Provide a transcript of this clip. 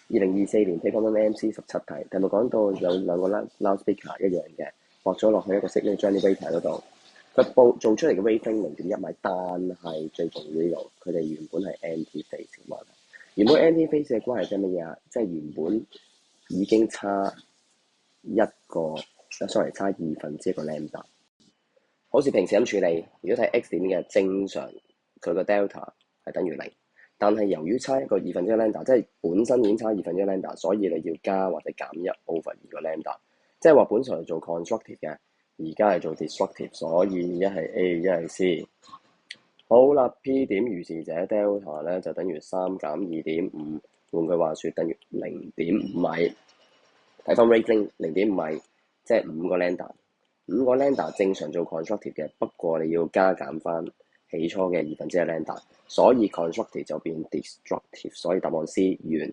2024年 take on MC 17題，題目講到有兩個 loudspeaker 一樣嘅，駁咗落去一個 signal generator 嗰度，佢做出嚟嘅 wavelength 0.1米，但係最重要呢度，佢哋原本係 anti-phase 嘅關係。原本 anti-phase 嘅關係即係乜嘢啊？即係原本已經差差1/2個 lambda。好似平時咁處理，如果睇 x 點嘅正常，佢個 delta 係等於0，但係由於差1/2個 lambda，即係本身已經差1/2個 lambda，所以你要加或者減1/2個 lambda，即係話本來係做 constructive 嘅，而家係做 destructive，所以一係 A 一係 C。好啦 ，P 點如是者 delta 咧就等於3減2.5，換句話說等於0.5米。睇翻 wavelength 0.5米，即係5個 lambda。5個 lambda 正常做 constructive 嘅，不過你要加減翻起初嘅1/2 lambda，所以 constructive 就變 destructive，所以答案 C 完。